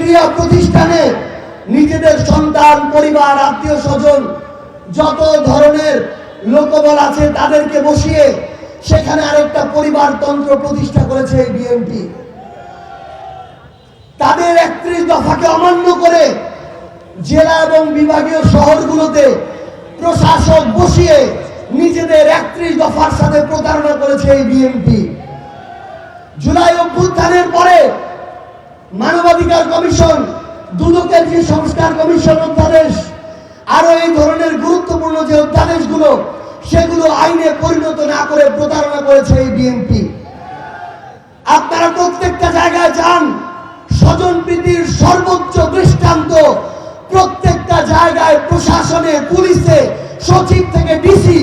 ক্রিয়া প্রতিষ্ঠানে নিজেদের সন্তান, পরিবার, আত্মীয় স্বজন, যত ধরনের লোকবল আছে তাদেরকে বসিয়ে সেখানে আরেকটা পরিবারতন্ত্র প্রতিষ্ঠা করেছে এই বিএনপি। তাদের 31 দফাকে অমান্য করে জেলা এবং বিভাগীয় শহরগুলোতে প্রশাসক বসিয়ে নিজেদের 31 দফার সাথে প্রতারণা করেছে এই বিএনপি। জুলাই অভ্যুত্থানের পরে মানবাধিকার কমিশন, দুদকের যে সংস্কার কমিশন অধ্যাদেশ, আরো এই ধরনের গুরুত্বপূর্ণ যে অধ্যাদেশগুলো, সেগুলো আইনে পরিণত না করে প্রতারণা করেছে এই বিএনপি। আপনারা প্রত্যেকটা জায়গায় যান, স্বজনপ্রীতির সর্বোচ্চ দৃষ্টান্ত প্রত্যেকটা জায়গায় প্রশাসনে, পুলিশে, সচিব থেকে ডিসি,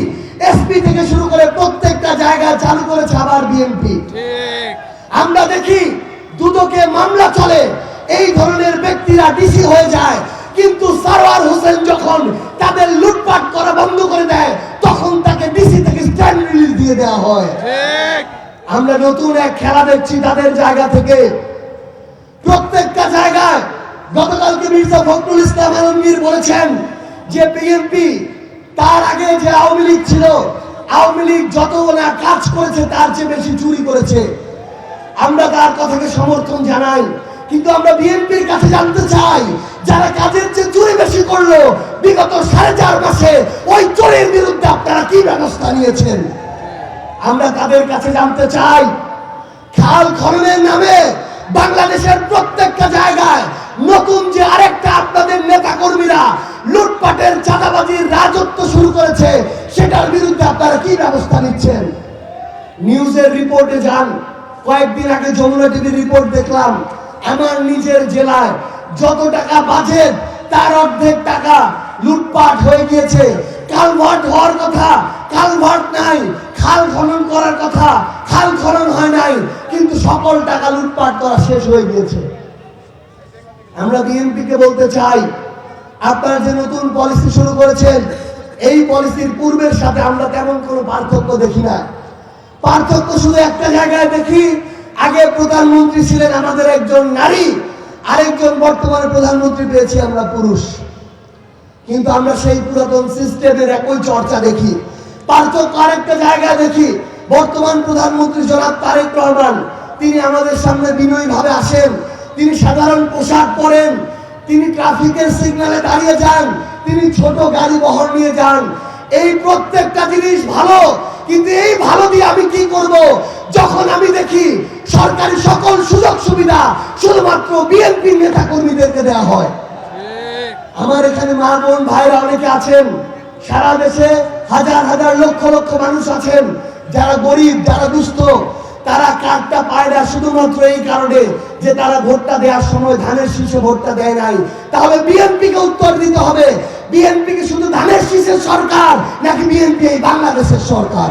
এসপি থেকে শুরু করে প্রত্যেকটা জায়গায় চালু করেছে আবার বিএনপি। আমরা দেখি দুদকে মামলা চলে, এই ধরনের ব্যক্তিরা ডিসি হয়ে যায়, কিন্তু সারওয়ার হোসেন যখন তাদের লুটপাট করা বন্ধ করে দেয় তখন তাকে ডিসি থেকে স্ট্যান্ড রিলিজ দিয়ে দেওয়া হয়। আমরা নতুন এক খেলা দেখছি তাদের জায়গা থেকে। প্রত্যেকটা জায়গায় গতকালকে মির্জা ফখরুল ইসলাম আলমগীর বলেছেন যে বিএনপি তার আগে যে আওয়ামী লীগ ছিল, আওয়ামী লীগ যত না কাজ করেছে তার চেয়ে বেশি চুরি করেছে। আমরা তার কথাকে সমর্থন জানাই, কিন্তু আমরা বিএনপির কাছে জানতে চাই যারা কাজের চেয়ে চুরি বেশি করলো বিগত 4.5 মাসে ওই চোরের বিরুদ্ধে আপনারা কি ব্যবস্থা নিয়েছেন? আমরা তাদের কাছে জানতে চাই খাল খননের নামে বাংলাদেশের প্রত্যেকটা জায়গায় নতুন যে আরেকটা আপনাদের নেতা কর্মীরা লুটপাটের, চাঁদাবাজির রাজত্ব শুরু করেছে, সেটার বিরুদ্ধে আপনারা কি ব্যবস্থা নিচ্ছেন? নিউজের রিপোর্টে যান, কয়েকদিন আগে যমুনা টিভির রিপোর্ট দেখলাম, আমার নিজের জেলায় যত টাকা বাজেট তার অর্ধেক টাকা লুটপাট হয়ে গিয়েছে। কালভার্ট হওয়ার কথা, কালভার্ট নাই। খাল খনন করার কথা, খাল খনন হয় নাই, কিন্তু সকল টাকা লুটপাট করা শেষ হয়ে গিয়েছে। আমরা বিএনপিকে বলতে চাই, আপনারা যে নতুন পলিসি শুরু করেছেন, এই পলিসির পূর্বের সাথে আমরা তেমন কোনো পার্থক্য দেখি না। পার্থক্য শুধু একটা জায়গায় দেখি, আগে প্রধানমন্ত্রী ছিলেন আমাদের একজন নারী, আরেকজন বর্তমানে প্রধানমন্ত্রী পেয়েছি আমরা পুরুষ, কিন্তু আমরা সেই পুরাতন সিস্টেমের একই চর্চা দেখি। পার্থক্য আরেকটা জায়গায় দেখি, বর্তমান প্রধানমন্ত্রী জনাব তারেক রহমান, তিনি আমাদের সামনে বিনয়ী ভাবে আসেন, তিনি সাধারণ পোশাক পরেন, তিনি ট্রাফিকের সিগন্যালে দাঁড়িয়ে যান, তিনি ছোট গাড়ি বহর নিয়ে যান। এই প্রত্যেকটা জিনিস ভালো, কিন্তু এই ভালো দিয়ে আমি কি করব যখন আমি দেখি সরকারি সকল সুযোগ সুবিধা শুধুমাত্র বিএনপি নেতা কর্মীদেরকে দেওয়া হয়। আমার এখানে মা বোন ভাইরা অনেকে আছেন, সারা দেশে হাজার হাজার লক্ষ লক্ষ মানুষ আছেন যারা গরিব, যারা দুস্থ, তারা কার্ডটা পায় না শুধুমাত্র এই কারণে যে তারা ভোটটা দেওয়ার সময় ধানের শীষে ভোটটা দেয় নাই। তাহলে বিএনপিকে উত্তর দিতে হবে, বিএনপি কি শুধু ধানের শীষের সরকার নাকি বিএনপি এই বাংলাদেশের সরকার?